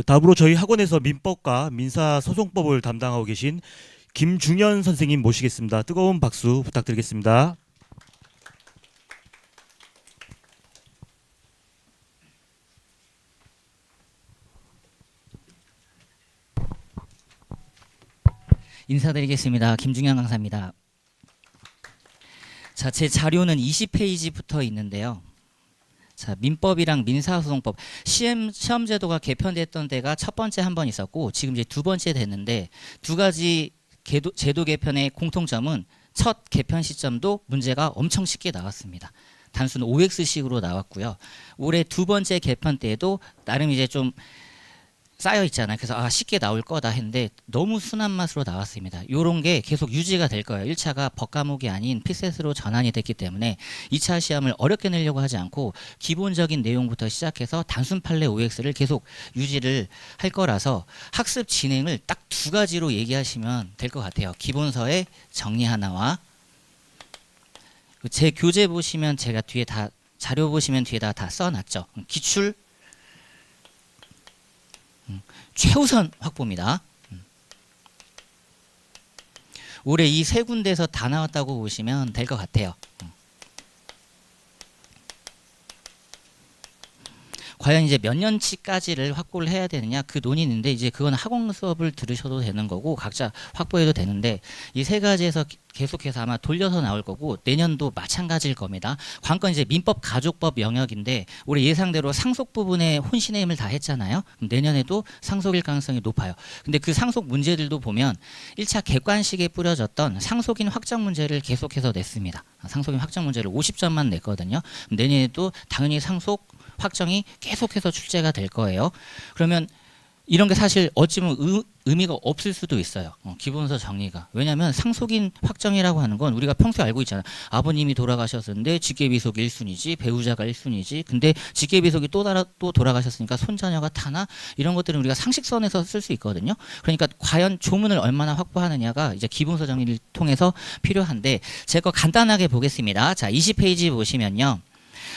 다음으로 저희 학원에서 민법과 민사소송법을 담당하고 계신 김중현 선생님 모시겠습니다. 뜨거운 박수 부탁드리겠습니다. 인사드리겠습니다. 김중현 강사입니다. 자, 제 자료는 20페이지부터 있는데요. 자, 민법이랑 민사소송법 시험 제도가 개편됐던 때가 첫 번째 한 번 있었고 지금 이제 두 번째 됐는데 두 가지 제도 개편의 공통점은 첫 개편 시점도 문제가 엄청 쉽게 나왔습니다. 단순 OX식으로 나왔고요. 올해 두 번째 개편 때에도 나름 이제 좀 쌓여 있잖아요. 그래서 쉽게 나올 거다 했는데 너무 순한 맛으로 나왔습니다. 요런 게 계속 유지가 될 거예요. 1차가 법 과목이 아닌 피셋으로 전환이 됐기 때문에 2차 시험을 어렵게 내려고 하지 않고 기본적인 내용부터 시작해서 단순 판례 OX를 계속 유지를 할 거라서 학습 진행을 딱 두 가지로 얘기하시면 될 것 같아요. 기본서의 정리 하나와 제 교재 보시면 제가 뒤에 다 자료 보시면 뒤에다 다 써놨죠. 기출 최우선 확보입니다. 올해 이 세 군데에서 다 나왔다고 보시면 될 것 같아요. 과연 이제 몇 년치까지를 확보를 해야 되느냐 그 논의인데 이제 그건 학원 수업을 들으셔도 되는 거고 각자 확보해도 되는데 이 세 가지에서 계속해서 아마 돌려서 나올 거고 내년도 마찬가지일 겁니다. 관건 이제 민법 가족법 영역인데 올해 예상대로 상속 부분에 혼신의 힘을 다 했잖아요. 그럼 내년에도 상속일 가능성이 높아요. 근데 그 상속 문제들도 보면 1차 객관식에 뿌려졌던 상속인 확정 문제를 계속해서 냈습니다. 상속인 확정 문제를 50점만 냈거든요. 내년에도 당연히 상속 확정이 계속해서 출제가 될 거예요. 그러면 이런 게 사실 어찌보면 의미가 없을 수도 있어요. 기본서 정리가. 왜냐하면 상속인 확정이라고 하는 건 우리가 평소에 알고 있잖아요. 아버님이 돌아가셨는데 직계비속이 1순위지 배우자가 1순위지. 근데 직계비속이 또 돌아가셨으니까 손자녀가 타나? 이런 것들은 우리가 상식선에서 쓸 수 있거든요. 그러니까 과연 조문을 얼마나 확보하느냐가 이제 기본서 정리를 통해서 필요한데 제가 간단하게 보겠습니다. 자, 20페이지 보시면요.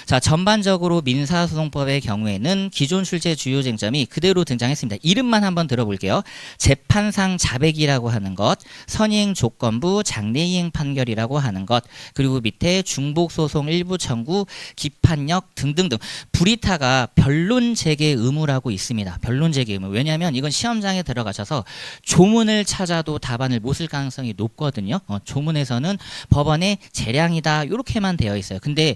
자, 전반적으로 민사소송법의 경우에는 기존 출제 주요 쟁점이 그대로 등장했습니다. 이름만 한번 들어볼게요. 재판상 자백이라고 하는 것, 선이행 조건부 장래이행 판결이라고 하는 것, 그리고 밑에 중복소송 일부 청구, 기판력 등등등. 불이타가 변론 제기 의무라고 있습니다. 변론 제기 의무. 왜냐하면 이건 시험장에 들어가셔서 조문을 찾아도 답안을 못 쓸 가능성이 높거든요. 조문에서는 법원의 재량이다 이렇게만 되어 있어요. 근데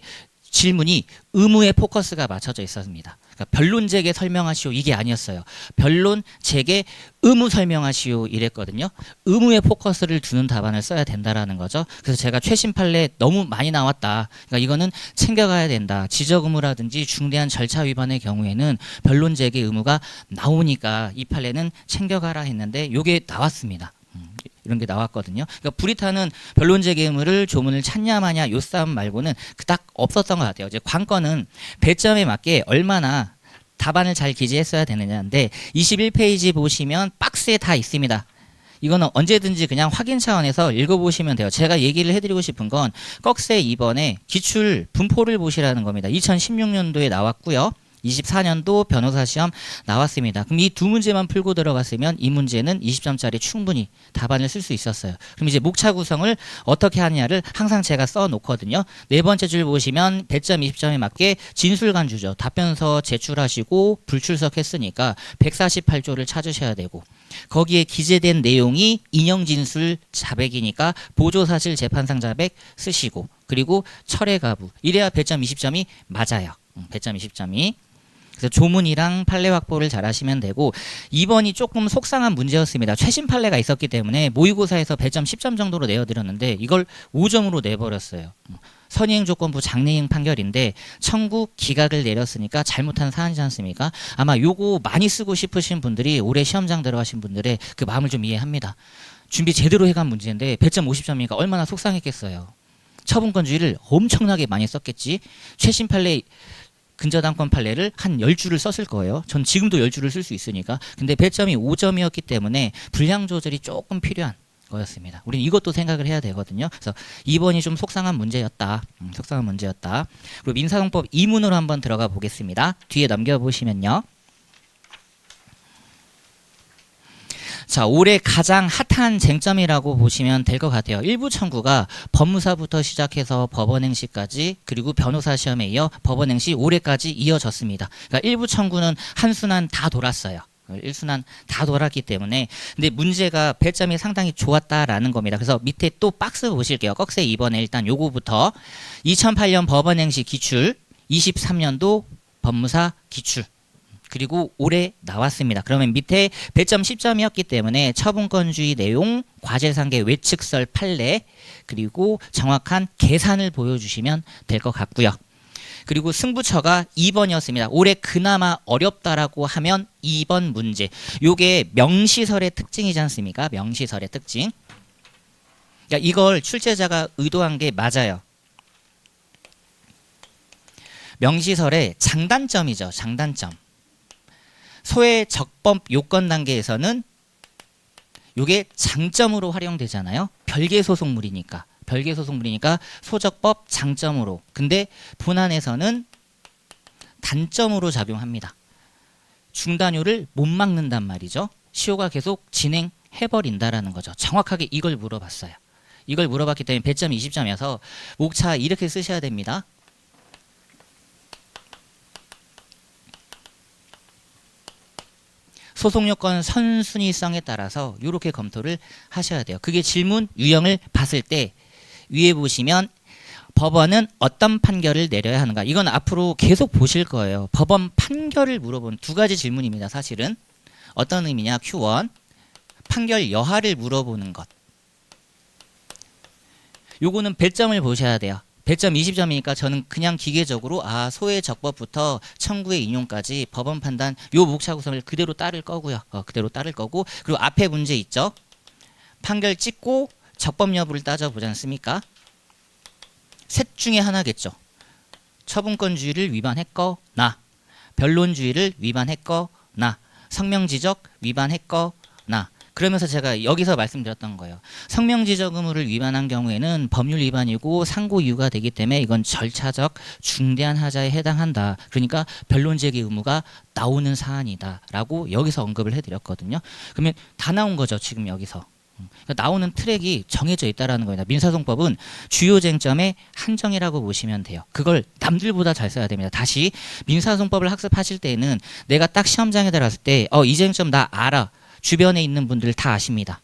질문이 의무에 포커스가 맞춰져 있었습니다. 그러니까 변론 제게 설명하시오 이게 아니었어요. 변론 제게 의무 설명하시오 이랬거든요. 의무에 포커스를 두는 답안을 써야 된다라는 거죠. 그래서 제가 최신 판례 너무 많이 나왔다. 그러니까 이거는 챙겨가야 된다. 지적 의무라든지 중대한 절차 위반의 경우에는 변론 제게 의무가 나오니까 이 판례는 챙겨가라 했는데 이게 나왔습니다. 이런 게 나왔거든요. 그러니까 불이타는 변론 제기 의무를 조문을 찾냐 마냐 요 싸움 말고는 그닥 없었던 것 같아요. 이제 관건은 배점에 맞게 얼마나 답안을 잘 기재했어야 되느냐인데 21페이지 보시면 박스에 다 있습니다. 이거는 언제든지 그냥 확인 차원에서 읽어보시면 돼요. 제가 얘기를 해드리고 싶은 건 꺽쇠 2번에 기출 분포를 보시라는 겁니다. 2016년도에 나왔고요. 24년도 변호사 시험 나왔습니다. 그럼 이 두 문제만 풀고 들어갔으면 이 문제는 20점짜리 충분히 답안을 쓸 수 있었어요. 그럼 이제 목차 구성을 어떻게 하느냐를 항상 제가 써놓거든요. 네 번째 줄 보시면 배점 20점에 맞게 진술간주죠. 답변서 제출하시고 불출석했으니까 148조를 찾으셔야 되고 거기에 기재된 내용이 인용진술 자백이니까 보조사실 재판상 자백 쓰시고 그리고 철회가부 이래야 배점 20점이 맞아요. 배점 20점이. 그래서 조문이랑 판례 확보를 잘 하시면 되고 2번이 조금 속상한 문제였습니다. 최신 판례가 있었기 때문에 모의고사에서 배점 10점 정도로 내어드렸는데 이걸 5점으로 내버렸어요. 선이행 조건부 장래이행 판결인데 청구 기각을 내렸으니까 잘못한 사안이지 않습니까? 아마 요거 많이 쓰고 싶으신 분들이 올해 시험장 들어가신 분들의 그 마음을 좀 이해합니다. 준비 제대로 해간 문제인데 배점 50점이니까 얼마나 속상했겠어요. 처분권주의를 엄청나게 많이 썼겠지. 최신 판례 근저당권 판례를 한 10줄을 썼을 거예요. 전 지금도 10줄을 쓸 수 있으니까. 근데 배점이 5점이었기 때문에 분량 조절이 조금 필요한 거였습니다. 우리는 이것도 생각을 해야 되거든요. 그래서 2번이 좀 속상한 문제였다. 속상한 문제였다. 그리고 민사소송법 2문으로 한번 들어가 보겠습니다. 뒤에 넘겨보시면요. 자, 올해 가장 핫한 쟁점이라고 보시면 될 것 같아요. 일부 청구가 법무사부터 시작해서 법원행시까지 그리고 변호사 시험에 이어 법원행시 올해까지 이어졌습니다. 그러니까 일부 청구는 한 순환 다 돌았어요. 1순환 다 돌았기 때문에. 근데 문제가 배점이 상당히 좋았다라는 겁니다. 그래서 밑에 또 박스 보실게요. 꺽쇠 2번에 일단 요거부터 2008년 법원행시 기출, 23년도 법무사 기출, 그리고 올해 나왔습니다. 그러면 밑에 배점 10점이었기 때문에 처분권주의 내용, 과제상계 외측설 판례, 그리고 정확한 계산을 보여주시면 될 것 같고요. 그리고 승부처가 2번이었습니다. 올해 그나마 어렵다라고 하면 2번 문제. 요게 명시설의 특징이지 않습니까? 명시설의 특징. 그러니까 이걸 출제자가 의도한 게 맞아요. 명시설의 장단점이죠. 장단점. 소외 적법 요건 단계에서는 요게 장점으로 활용되잖아요. 별개 소송물이니까. 별개 소송물이니까 소적법 장점으로. 근데 본안에서는 단점으로 작용합니다. 중단효를 못 막는단 말이죠. 시효가 계속 진행해버린다라는 거죠. 정확하게 이걸 물어봤어요. 이걸 물어봤기 때문에 배점 20점이어서 목차 이렇게 쓰셔야 됩니다. 소송요건 선순위성에 따라서 이렇게 검토를 하셔야 돼요. 그게 질문 유형을 봤을 때 위에 보시면 법원은 어떤 판결을 내려야 하는가. 이건 앞으로 계속 보실 거예요. 법원 판결을 물어보는 두 가지 질문입니다. 사실은 어떤 의미냐. Q1 판결 여하를 물어보는 것. 요거는 배점을 보셔야 돼요. 배점 20점이니까 저는 그냥 기계적으로 소외 적법부터 청구의 인용까지 법원 판단 요 목차 구성을 그대로 따를 거고요. 그대로 따를 거고, 그리고 앞에 문제 있죠. 판결 찍고 적법 여부를 따져보지 않습니까? 셋 중에 하나겠죠. 처분권주의를 위반했거나, 변론주의를 위반했거나, 성명지적 위반했거나. 그러면서 제가 여기서 말씀드렸던 거예요. 성명지적 의무를 위반한 경우에는 법률 위반이고 상고 이유가 되기 때문에 이건 절차적 중대한 하자에 해당한다. 그러니까 변론 제기 의무가 나오는 사안이다 라고 여기서 언급을 해드렸거든요. 그러면 다 나온 거죠. 지금 여기서. 그러니까 나오는 트랙이 정해져 있다는 겁니다. 민사소송법은 주요 쟁점의 한정이라고 보시면 돼요. 그걸 남들보다 잘 써야 됩니다. 다시 민사소송법을 학습하실 때에는 내가 딱 시험장에 들어갔을 때 이 쟁점 나 알아. 주변에 있는 분들 다 아십니다.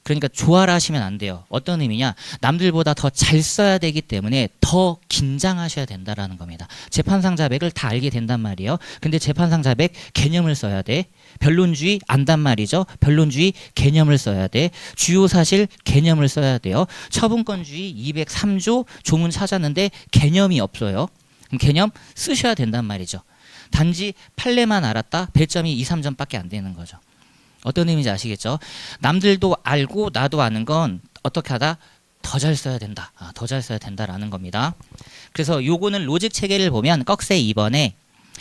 그러니까 조화를 하시면 안 돼요. 어떤 의미냐. 남들보다 더 잘 써야 되기 때문에 더 긴장하셔야 된다는 겁니다. 재판상 자백을 다 알게 된단 말이에요. 근데 재판상 자백 개념을 써야 돼. 변론주의 안단 말이죠. 변론주의 개념을 써야 돼. 주요 사실 개념을 써야 돼요. 처분권주의 203조 조문 찾았는데 개념이 없어요. 그럼 개념 쓰셔야 된단 말이죠. 단지 판례만 알았다. 배점이 2, 3점밖에 안 되는 거죠. 어떤 의미인지 아시겠죠? 남들도 알고 나도 아는 건 어떻게 하다 더 잘 써야 된다. 더 잘 써야 된다라는 겁니다. 그래서 요거는 로직 체계를 보면 꺽쇠 2번에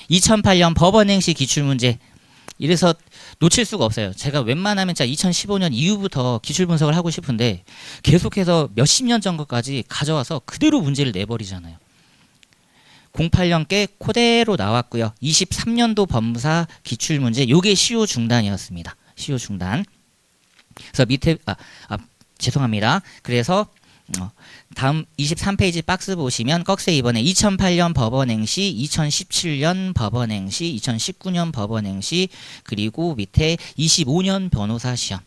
2008년 법원행시 기출문제, 이래서 놓칠 수가 없어요. 제가 웬만하면 진짜 2015년 이후부터 기출 분석을 하고 싶은데 계속해서 몇십 년 전 것까지 가져와서 그대로 문제를 내버리잖아요. 08년께 그대로 나왔고요. 23년도 법무사 기출문제 요게 시효 중단이었습니다. 시효 중단. 그래서 밑에 죄송합니다. 그래서 다음 23페이지 박스 보시면 꺽쇠 2번에 2008년 법원행시, 2017년 법원행시, 2019년 법원행시, 그리고 밑에 25년 변호사 시험.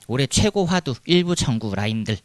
올해 최고 화두 일부 청구 라인들.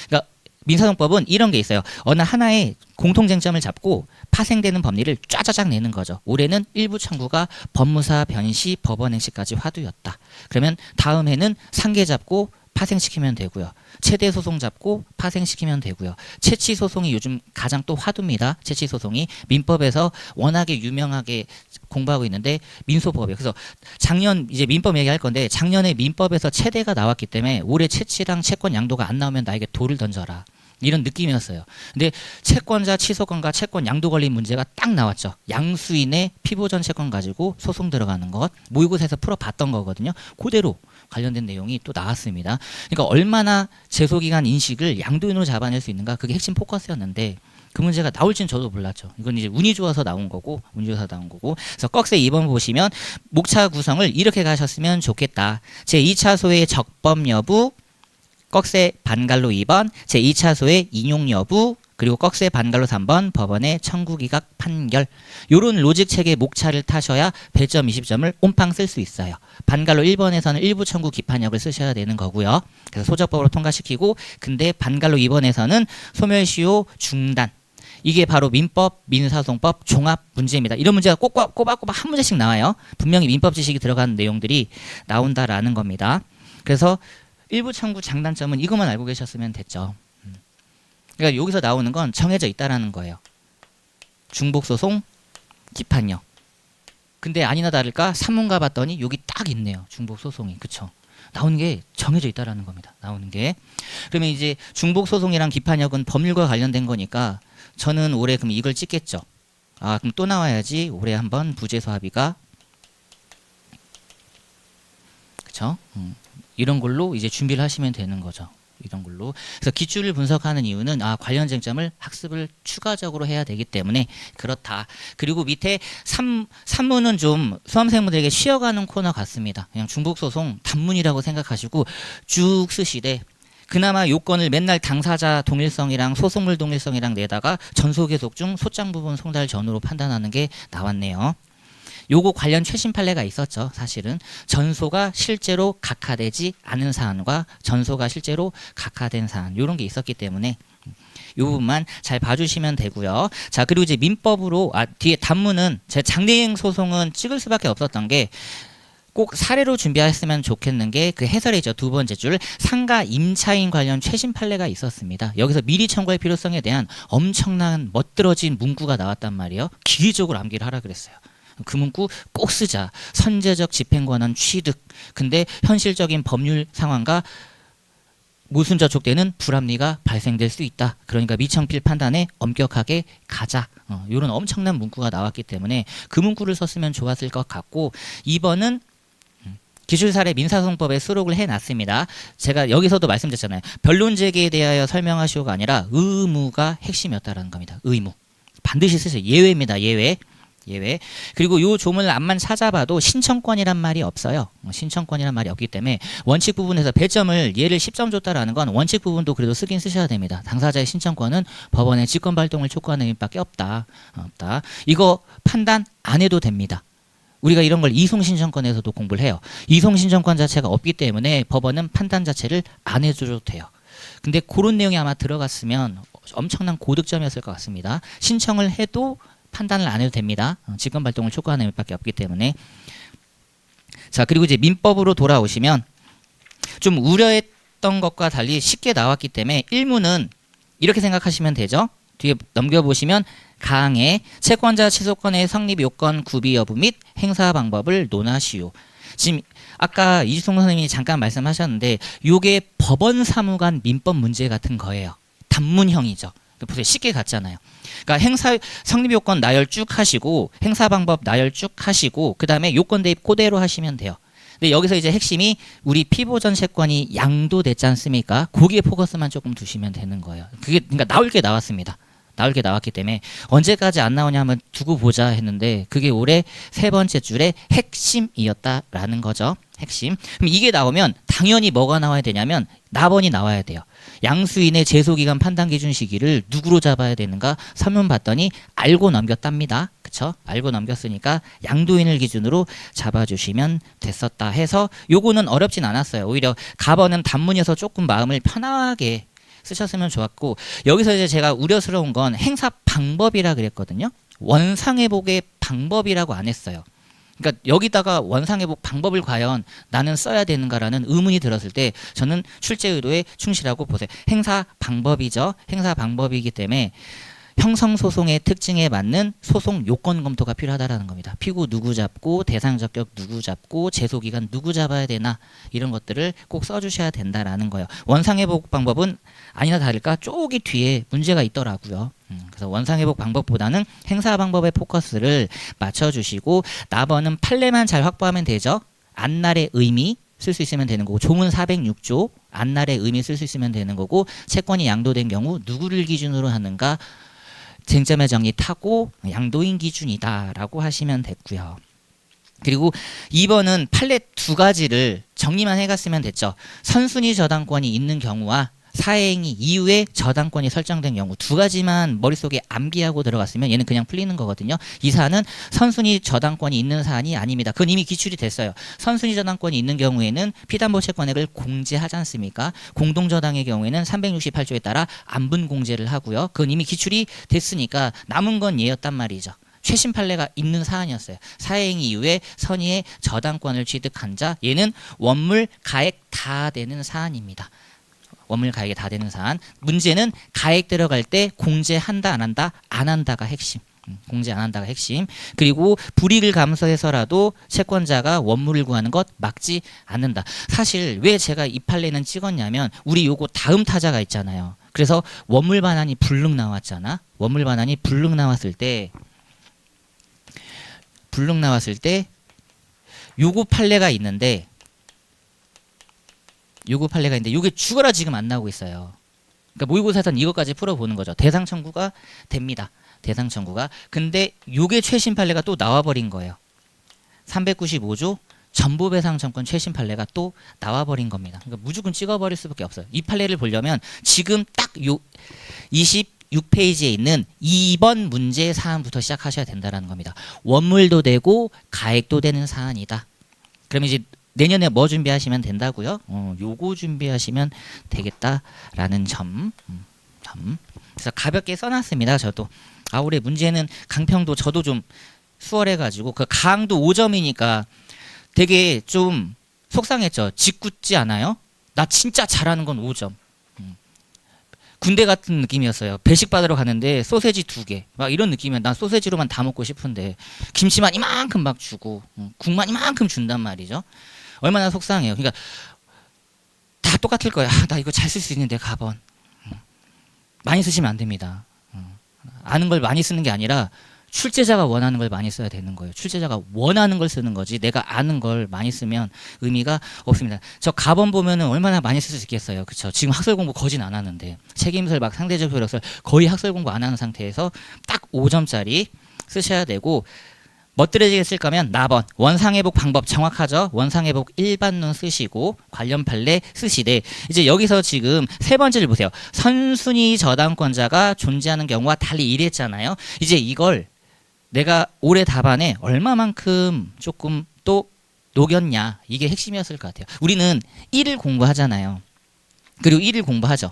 그러니까 민사소송법은 이런 게 있어요. 어느 하나의 공통쟁점을 잡고 파생되는 법리를 쫙쫙 내는 거죠. 올해는 일부 청구가 법무사 변시 법원행시까지 화두였다. 그러면 다음 해는 상계 잡고 파생시키면 되고요. 최대 소송 잡고 파생시키면 되고요. 채취 소송이 요즘 가장 또 화두입니다. 채취 소송이 민법에서 워낙에 유명하게 공부하고 있는데 민소법이에요. 그래서 작년 이제 민법 얘기할 건데 작년에 민법에서 최대가 나왔기 때문에 올해 채취랑 채권 양도가 안 나오면 나에게 돌을 던져라. 이런 느낌이었어요. 근데 채권자 취소권과 채권 양도 걸린 문제가 딱 나왔죠. 양수인의 피보전 채권 가지고 소송 들어가는 것 모의고사에서 풀어봤던 거거든요. 그대로 관련된 내용이 또 나왔습니다. 그러니까 얼마나 제소기간 인식을 양도인으로 잡아낼 수 있는가, 그게 핵심 포커스였는데 그 문제가 나올진 저도 몰랐죠. 이건 이제 운이 좋아서 나온 거고, 운이 좋아서 나온 거고. 그래서 꺽쇠 2번 보시면 목차 구성을 이렇게 가셨으면 좋겠다. 제2차소의 적법 여부, 꺽쇠 반갈로 2번, 제2차소의 인용 여부, 그리고 꺽쇠 반갈로 3번 법원의 청구기각 판결. 요런 로직 체계 목차를 타셔야 100점, 20점을 온팡 쓸 수 있어요. 반갈로 1번에서는 일부 청구 기판역을 쓰셔야 되는 거고요. 그래서 소적법으로 통과시키고, 근데 반갈로 2번에서는 소멸시효 중단. 이게 바로 민법, 민사소송법 종합 문제입니다. 이런 문제가 꼬박꼬박 한 문제씩 나와요. 분명히 민법 지식이 들어가는 내용들이 나온다라는 겁니다. 그래서 일부 청구 장단점은 이것만 알고 계셨으면 됐죠. 그러니까 여기서 나오는 건 정해져 있다라는 거예요. 중복소송, 기판력. 근데 아니나 다를까 산문가 봤더니 여기 딱 있네요. 중복소송이. 그쵸? 나오는 게 정해져 있다라는 겁니다. 나오는 게. 그러면 이제 중복소송이랑 기판력은 법률과 관련된 거니까 저는 올해 그럼 이걸 찍겠죠. 아, 그럼 또 나와야지. 올해 한번 부재소 합의가. 그쵸? 이런 걸로 이제 준비를 하시면 되는 거죠. 이런 걸로. 그래서 기출을 분석하는 이유는 관련 쟁점을 학습을 추가적으로 해야 되기 때문에 그렇다. 그리고 밑에 산문은 좀 수험생분들에게 쉬어가는 코너 같습니다. 그냥 중복소송 단문이라고 생각하시고 쭉 쓰시되 그나마 요건을 맨날 당사자 동일성이랑 소송물 동일성이랑 내다가 전소 계속 중 소장 부분 송달 전후로 판단하는 게 나왔네요. 요거 관련 최신 판례가 있었죠. 사실은 전소가 실제로 각하되지 않은 사안과 전소가 실제로 각하된 사안 요런 게 있었기 때문에 요 부분만 잘 봐주시면 되고요. 자, 그리고 이제 민법으로 뒤에 단문은 제 장래행 소송은 찍을 수밖에 없었던 게 꼭 사례로 준비했으면 좋겠는 게 그 해설이죠. 두 번째 줄 상가 임차인 관련 최신 판례가 있었습니다. 여기서 미리 청구할 필요성에 대한 엄청난 멋들어진 문구가 나왔단 말이에요. 기계적으로 암기를 하라 그랬어요. 그 문구 꼭 쓰자. 선제적 집행권한 취득. 근데 현실적인 법률 상황과 모순저촉되는 불합리가 발생될 수 있다. 그러니까 미청필 판단에 엄격하게 가자. 이런 엄청난 문구가 나왔기 때문에 그 문구를 썼으면 좋았을 것 같고 2번은 기술사례 민사소송법에 수록을 해놨습니다. 제가 여기서도 말씀드렸잖아요. 변론 제기에 대하여 설명하시오가 아니라 의무가 핵심이었다는 겁니다. 의무. 반드시 쓰세요. 예외입니다. 예외. 그리고 요 조문을 암만 찾아봐도 신청권이란 말이 없어요. 신청권이란 말이 없기 때문에 원칙 부분에서 배점을 얘를 10점 줬다라는 건 원칙 부분도 그래도 쓰긴 쓰셔야 됩니다. 당사자의 신청권은 법원의 직권 발동을 촉구하는 의미밖에 없다. 이거 판단 안 해도 됩니다. 우리가 이런 걸 이송신청권에서도 공부를 해요. 이송신청권 자체가 없기 때문에 법원은 판단 자체를 안 해줘도 돼요. 근데 그런 내용이 아마 들어갔으면 엄청난 고득점이었을 것 같습니다. 신청을 해도 판단을 안 해도 됩니다. 직권 발동을 촉구하는 의미밖에 없기 때문에. 자, 그리고 이제 민법으로 돌아오시면 좀 우려했던 것과 달리 쉽게 나왔기 때문에 1문은 이렇게 생각하시면 되죠. 뒤에 넘겨보시면 가항에 채권자 취소권의 성립 요건 구비 여부 및 행사 방법을 논하시오. 지금 아까 이주성 선생님이 잠깐 말씀하셨는데 요게 법원 사무관 민법 문제 같은 거예요. 단문형이죠. 보세요. 쉽게 갔잖아요. 그러니까 행사 성립 요건 나열 쭉 하시고 행사 방법 나열 쭉 하시고 그다음에 요건 대입 그대로 하시면 돼요. 근데 여기서 이제 핵심이 우리 피보전 채권이 양도됐지 않습니까? 거기에 포커스만 조금 두시면 되는 거예요. 그게 그러니까 나올 게 나왔습니다. 나올 게 나왔기 때문에 언제까지 안 나오냐 하면 두고 보자 했는데 그게 올해 세 번째 줄의 핵심이었다라는 거죠. 핵심. 그럼 이게 나오면 당연히 뭐가 나와야 되냐면 납언이 나와야 돼요. 양수인의 제소기간 판단기준 시기를 누구로 잡아야 되는가 설문 봤더니 알고 넘겼답니다. 그쵸? 알고 넘겼으니까 양도인을 기준으로 잡아주시면 됐었다 해서 요거는 어렵진 않았어요. 오히려 갑언은 단문이어서 조금 마음을 편하게 쓰셨으면 좋았고 여기서 이제 제가 우려스러운 건 행사 방법이라 그랬거든요. 원상회복의 방법이라고 안 했어요. 그러니까 여기다가 원상회복 방법을 과연 나는 써야 되는가라는 의문이 들었을 때 저는 출제 의도에 충실하고 보세요. 행사 방법이죠. 행사 방법이기 때문에 형성소송의 특징에 맞는 소송 요건 검토가 필요하다라는 겁니다. 피고 누구 잡고 대상 적격 누구 잡고 제소기간 누구 잡아야 되나 이런 것들을 꼭 써주셔야 된다라는 거예요. 원상회복 방법은 아니나 다를까 쪼기 뒤에 문제가 있더라고요. 그래서 원상회복 방법보다는 행사 방법에 포커스를 맞춰주시고 납언은 판례만 잘 확보하면 되죠. 안날의 의미 쓸 수 있으면 되는 거고 조문 406조 안날의 의미 쓸 수 있으면 되는 거고 채권이 양도된 경우 누구를 기준으로 하는가 쟁점의 정리 타고 양도인 기준이다라고 하시면 됐고요. 그리고 2번은 판례 두 가지를 정리만 해갔으면 됐죠. 선순위 저당권이 있는 경우와 사행위 이후에 저당권이 설정된 경우 두 가지만 머릿속에 암기하고 들어갔으면 얘는 그냥 풀리는 거거든요. 이 사안은 선순위 저당권이 있는 사안이 아닙니다. 그건 이미 기출이 됐어요. 선순위 저당권이 있는 경우에는 피담보 채권액을 공제하지 않습니까? 공동저당의 경우에는 368조에 따라 안분 공제를 하고요. 그건 이미 기출이 됐으니까 남은 건 얘였단 말이죠. 최신 판례가 있는 사안이었어요. 사행위 이후에 선의의 저당권을 취득한 자, 얘는 원물 가액 다 되는 사안입니다. 원물 가액이 다 되는 사안. 문제는 가액 들어갈 때 공제한다 안 한다? 안 한다가 핵심. 공제 안 한다가 핵심. 그리고 불이익을 감수해서라도 채권자가 원물을 구하는 것 막지 않는다. 사실 왜 제가 이 판례는 찍었냐면 우리 요거 다음 타자가 있잖아요. 그래서 원물 반환이 불능 나왔잖아. 원물 반환이 불능 나왔을 때 요거 판례가 있는데 요게 죽어라 지금 안 나오고 있어요. 그러니까 모의고사에서는 이것까지 풀어보는 거죠. 대상 청구가 됩니다. 대상 청구가. 근데 요게 최신 판례가 또 나와버린 거예요. 395조 전보배상청권 최신 판례가 또 나와버린 겁니다. 그러니까 무조건 찍어버릴 수밖에 없어요. 이 판례를 보려면 지금 딱 요 26페이지에 있는 2번 문제 사안부터 시작하셔야 된다는 겁니다. 원물도 되고 가액도 되는 사안이다. 그러면 이제 내년에 뭐 준비하시면 된다고요? 요거 준비하시면 되겠다라는 점. 그래서 가볍게 써놨습니다. 저도. 올해 문제는 강평도 저도 좀 수월해가지고 그 강도 5점이니까 되게 좀 속상했죠. 짓궂지 않아요? 나 진짜 잘하는 건 5점. 군대 같은 느낌이었어요. 배식 받으러 가는데 소세지 2개 막 이런 느낌이야. 난 소세지로만 다 먹고 싶은데 김치만 이만큼 막 주고 국만 이만큼 준단 말이죠. 얼마나 속상해요. 그러니까 다 똑같을 거야. 나 이거 잘 쓸 수 있는데 가번. 많이 쓰시면 안 됩니다. 아는 걸 많이 쓰는 게 아니라 출제자가 원하는 걸 많이 써야 되는 거예요. 출제자가 원하는 걸 쓰는 거지 내가 아는 걸 많이 쓰면 의미가 없습니다. 저 가번 보면은 얼마나 많이 쓸 수 있겠어요. 그렇죠? 지금 학설 공부 거진 안 하는데 책임설 막 상대적 효력설 거의 학설 공부 안 하는 상태에서 딱 5점짜리 쓰셔야 되고 멋들어지게 쓸 거면 나번 원상회복 방법 정확하죠. 원상회복 일반론 쓰시고 관련 판례 쓰시되 이제 여기서 지금 세 번째를 보세요. 선순위 저당권자가 존재하는 경우와 달리 이랬잖아요. 이제 이걸 내가 올해 답안에 얼마만큼 조금 또 녹였냐 이게 핵심이었을 것 같아요. 우리는 1을 공부하잖아요. 그리고 1을 공부하죠.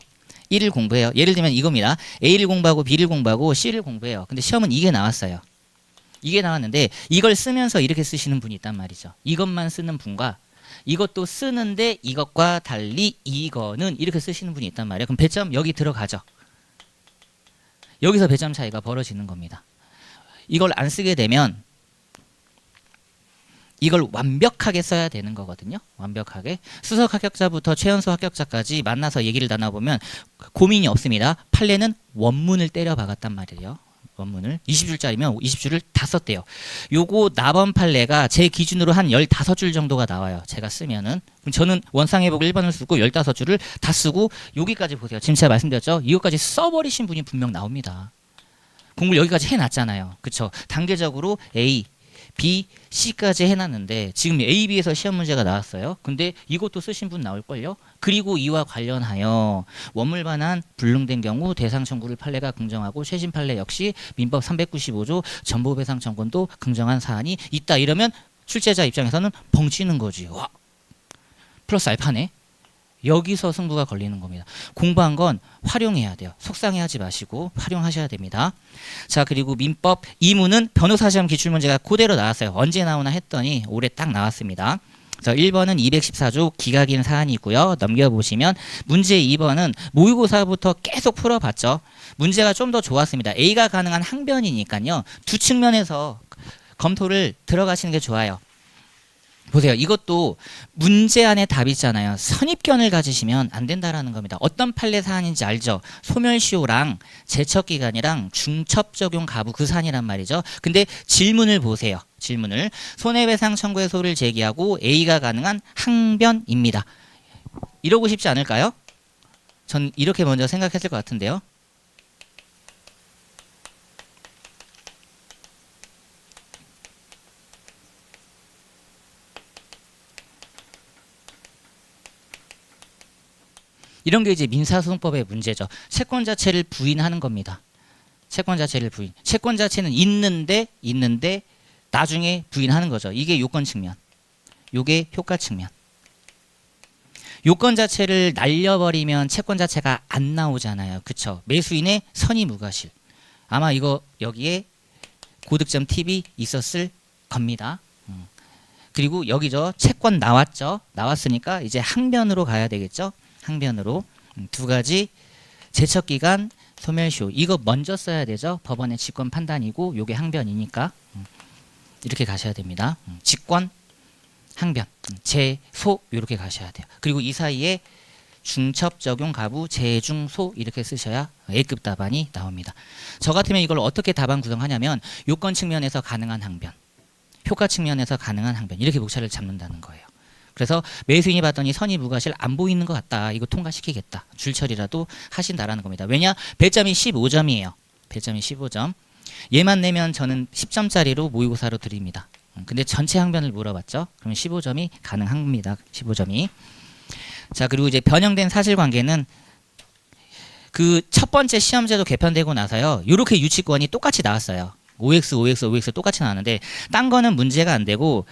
1을 공부해요. 예를 들면 이겁니다. A를 공부하고 B를 공부하고 C를 공부해요. 근데 시험은 이게 나왔어요. 이게 나왔는데 이걸 쓰면서 이렇게 쓰시는 분이 있단 말이죠. 이것만 쓰는 분과 이것도 쓰는데 이것과 달리 이거는 이렇게 쓰시는 분이 있단 말이에요. 그럼 배점 여기 들어가죠. 여기서 배점 차이가 벌어지는 겁니다. 이걸 안 쓰게 되면 이걸 완벽하게 써야 되는 거거든요. 완벽하게. 수석 합격자부터 최연소 합격자까지 만나서 얘기를 나눠보면 고민이 없습니다. 판례는 원문을 때려 박았단 말이에요. 원문을 20줄짜리면 20줄을 다 썼대요. 요거 나번 판례가 제 기준으로 한 15줄 정도가 나와요. 제가 쓰면은. 그럼 저는 원상회복 1번을 쓰고 15줄을 다 쓰고 여기까지 보세요. 지금 제가 말씀드렸죠. 이것까지 써버리신 분이 분명 나옵니다. 공부를 여기까지 해놨잖아요. 그쵸? 단계적으로 A, B, C까지 해놨는데 지금 A, B에서 시험 문제가 나왔어요. 근데 이것도 쓰신 분 나올걸요? 그리고 이와 관련하여 원물 반환 불능된 경우 대상 청구를 판례가 긍정하고 최신 판례 역시 민법 395조 전보배상 청구도 긍정한 사안이 있다. 이러면 출제자 입장에서는 벙치는 거지. 와, 플러스 알파네. 여기서 승부가 걸리는 겁니다. 공부한 건 활용해야 돼요. 속상해하지 마시고 활용하셔야 됩니다. 자, 그리고 민법 2문은 변호사 시험 기출문제가 그대로 나왔어요. 언제 나오나 했더니 올해 딱 나왔습니다. 자, 1번은 214조 기각인 사안이고요. 넘겨보시면 문제 2번은 모의고사부터 계속 풀어봤죠. 문제가 좀 더 좋았습니다. A가 가능한 항변이니까요. 두 측면에서 검토를 들어가시는 게 좋아요. 보세요. 이것도 문제 안에 답이 있잖아요. 선입견을 가지시면 안 된다라는 겁니다. 어떤 판례 사안인지 알죠? 소멸시효랑 제척기간이랑 중첩적용 가부 그 사안이란 말이죠. 근데 질문을 보세요. 질문을. 손해배상 청구의 소를 제기하고 A가 가능한 항변입니다. 이러고 싶지 않을까요? 전 이렇게 먼저 생각했을 것 같은데요. 이런 게 이제 민사소송법의 문제죠. 채권 자체를 부인하는 겁니다. 채권 자체를 부인. 채권 자체는 있는데 나중에 부인하는 거죠. 이게 요건 측면. 요게 효과 측면. 요건 자체를 날려버리면 채권 자체가 안 나오잖아요. 그쵸? 매수인의 선의무과실. 아마 이거 여기에 고득점 팁이 있었을 겁니다. 그리고 여기죠. 채권 나왔죠. 나왔으니까 이제 항변으로 가야 되겠죠. 항변으로. 두 가지 제척기간 소멸시효. 이거 먼저 써야 되죠. 법원의 직권 판단이고 요게 항변이니까 이렇게 가셔야 됩니다. 직권, 항변, 제소 이렇게 가셔야 돼요. 그리고 이 사이에 중첩 적용 가부 제중소 이렇게 쓰셔야 A급 답안이 나옵니다. 저 같으면 이걸 어떻게 답안 구성하냐면 요건 측면에서 가능한 항변, 효과 측면에서 가능한 항변 이렇게 목차를 잡는다는 거예요. 그래서 매수인이 봤더니 선의무과실 안 보이는 것 같다. 이거 통과시키겠다. 줄처리라도 하신다라는 겁니다. 왜냐? 배점이 15점이에요. 배점이 15점. 얘만 내면 저는 10점짜리로 모의고사로 드립니다. 근데 전체 항변을 물어봤죠. 그러면 15점이 가능합니다. 15점이. 자, 그리고 이제 변형된 사실관계는 그 첫 번째 시험제도 개편되고 나서요. 이렇게 유치권이 똑같이 나왔어요. OX, OX, OX 똑같이 나왔는데 딴 거는 문제가 안 되고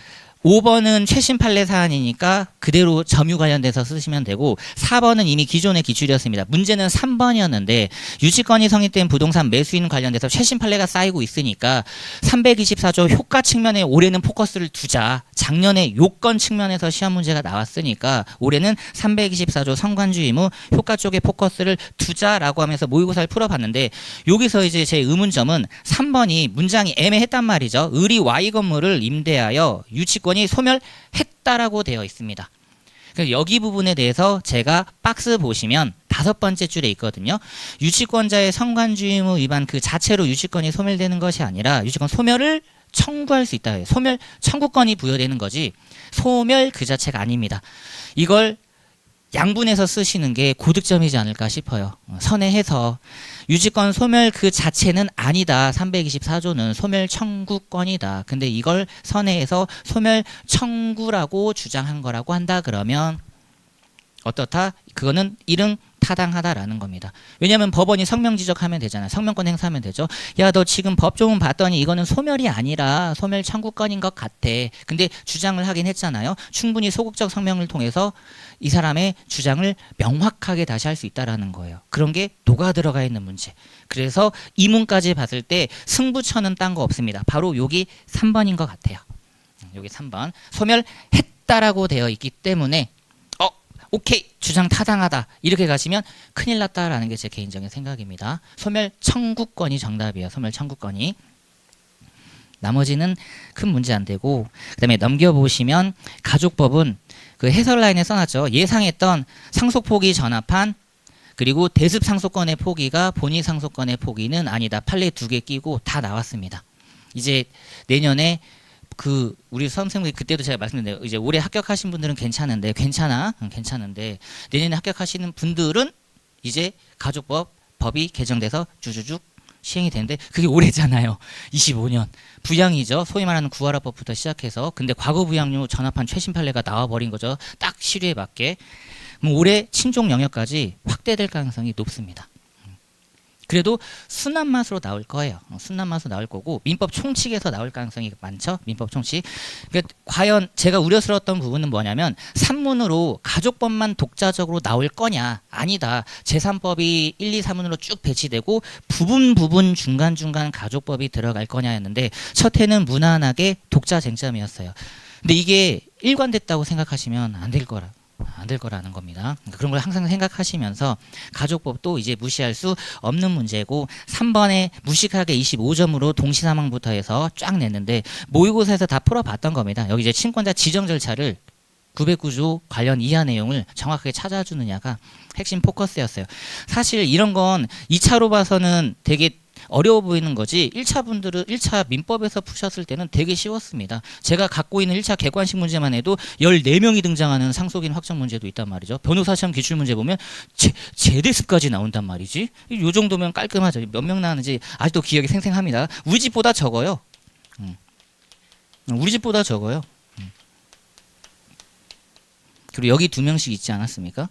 5번은 최신 판례 사안이니까 그대로 점유 관련돼서 쓰시면 되고 4번은 이미 기존의 기출이었습니다. 문제는 3번이었는데 유치권이 성립된 부동산 매수인 관련돼서 최신 판례가 쌓이고 있으니까 324조 효과 측면에 올해는 포커스를 두자. 작년에 요건 측면에서 시험 문제가 나왔으니까 올해는 324조 성관주 의무 효과 쪽에 포커스를 두자라고 하면서 모의고사를 풀어봤는데 여기서 이제 제 의문점은 3번이 문장이 애매했단 말이죠. 을이 Y 건물을 임대하여 유치권이 소멸했다라고 되어 있습니다. 그래서 여기 부분에 대해서 제가 박스 보시면 5번째 줄에 있거든요. 유치권자의 성관주의 의무 위반 그 자체로 유치권이 소멸되는 것이 아니라 유치권 소멸을 청구할 수 있다. 소멸 청구권이 부여되는 거지 소멸 그 자체가 아닙니다. 이걸 양분해서 쓰시는 게 고득점이지 않을까 싶어요. 선회해서 유치권 소멸 그 자체는 아니다. 324조는 소멸 청구권이다. 근데 이걸 선회해서 소멸 청구라고 주장한 거라고 한다 그러면 어떻다? 그거는 일응 타당하다라는 겁니다. 왜냐하면 법원이 성명 지적하면 되잖아요. 성명권 행사하면 되죠. 야, 너 지금 법조문 봤더니 이거는 소멸이 아니라 소멸 청구권인 것 같아. 근데 주장을 하긴 했잖아요. 충분히 소극적 성명을 통해서 이 사람의 주장을 명확하게 다시 할 수 있다라는 거예요. 그런 게 녹아 들어가 있는 문제. 그래서 이 문까지 봤을 때 승부처는 딴 거 없습니다. 바로 여기 3번인 것 같아요. 여기 3번. 소멸했다라고 되어 있기 때문에 오케이 주장 타당하다 이렇게 가시면 큰일 났다라는 게 제 개인적인 생각입니다. 소멸 청구권이 정답이에요. 소멸 청구권이. 나머지는 큰 문제 안 되고 그다음에 넘겨보시면 가족법은 그 해설 라인에 써놨죠. 예상했던 상속 포기 전압한 그리고 대습 상속권의 포기가 본위 상속권의 포기는 아니다. 판례 2개 끼고 다 나왔습니다. 이제 내년에 그 우리 선생님이 그때도 제가 말씀드렸는데 이제 올해 합격하신 분들은 괜찮은데 괜찮은데 내년에 합격하시는 분들은 이제 가족법 법이 개정돼서 주주쭉 시행이 되는데 그게 올해잖아요. 25년 부양이죠. 소위 말하는 구하라법부터 시작해서 근데 과거 부양료 전압한 최신 판례가 나와버린 거죠. 딱 시류에 맞게 올해 친족 영역까지 확대될 가능성이 높습니다. 그래도 순한 맛으로 나올 거예요. 순한 맛으로 나올 거고 민법 총칙에서 나올 가능성이 많죠. 민법 총칙. 그러니까 과연 제가 우려스러웠던 부분은 뭐냐면 산문으로 가족법만 독자적으로 나올 거냐. 아니다. 제3법이 1, 2, 3문으로 쭉 배치되고 부분 중간중간 가족법이 들어갈 거냐였는데 첫 해는 무난하게 독자 쟁점이었어요. 근데 이게 일관됐다고 생각하시면 안 될 거라는 겁니다. 그런 걸 항상 생각하시면서 가족법도 이제 무시할 수 없는 문제고 3번에 무식하게 25점으로 동시사망부터 해서 쫙 냈는데 모의고사에서 다 풀어봤던 겁니다. 여기 이제 친권자 지정 절차를 909조 관련 이하 내용을 정확하게 찾아주느냐가 핵심 포커스였어요. 사실 이런 건 2차로 봐서는 되게 어려워 보이는 거지 1차 분들은 1차 민법에서 푸셨을 때는 되게 쉬웠습니다. 제가 갖고 있는 1차 객관식 문제만 해도 14명이 등장하는 상속인 확정 문제도 있단 말이죠. 변호사 시험 기출 문제 보면 제대습까지 나온단 말이지. 이 정도면 깔끔하죠. 몇 명 나왔는지 아직도 기억이 생생합니다. 우리 집보다 적어요. 우리 집보다 적어요. 그리고 여기 2명씩 있지 않았습니까?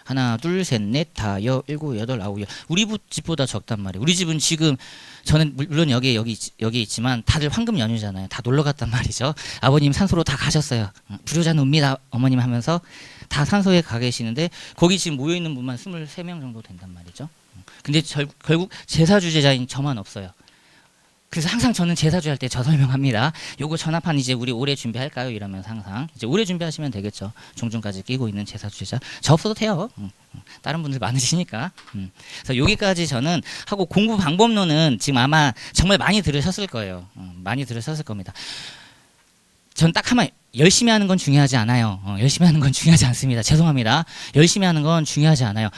하나, 둘, 셋, 넷, 다, 일곱, 여덟, 아홉, 열. 우리 집보다 적단 말이에요. 우리 집은 지금 저는 물론 여기 있지만 다들 황금 연휴잖아요. 다 놀러 갔단 말이죠. 아버님 산소로 다 가셨어요. 불효자는 옵니다, 어머님 하면서 다 산소에 가 계시는데 거기 지금 모여 있는 분만 23명 정도 된단 말이죠. 근데 결국 제사 주제자인 저만 없어요. 그래서 항상 저는 제사주 할 때 저 설명합니다. 요거 전화판 이제 우리 올해 준비할까요? 이러면서 항상 이제 올해 준비하시면 되겠죠. 종중까지 끼고 있는 제사주제자. 저 없어도 돼요. 다른 분들 많으시니까. 그래서 여기까지 저는 하고 공부 방법론은 지금 아마 정말 많이 들으셨을 거예요. 많이 들으셨을 겁니다. 전 딱 한마디, 열심히 하는 건 중요하지 않아요. 열심히 하는 건 중요하지 않습니다. 죄송합니다. 열심히 하는 건 중요하지 않아요.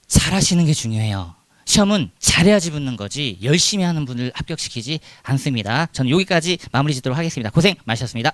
잘하시는 게 중요해요. 시험은 잘해야지 붙는 거지 열심히 하는 분을 합격시키지 않습니다. 저는 여기까지 마무리 짓도록 하겠습니다. 고생 많으셨습니다.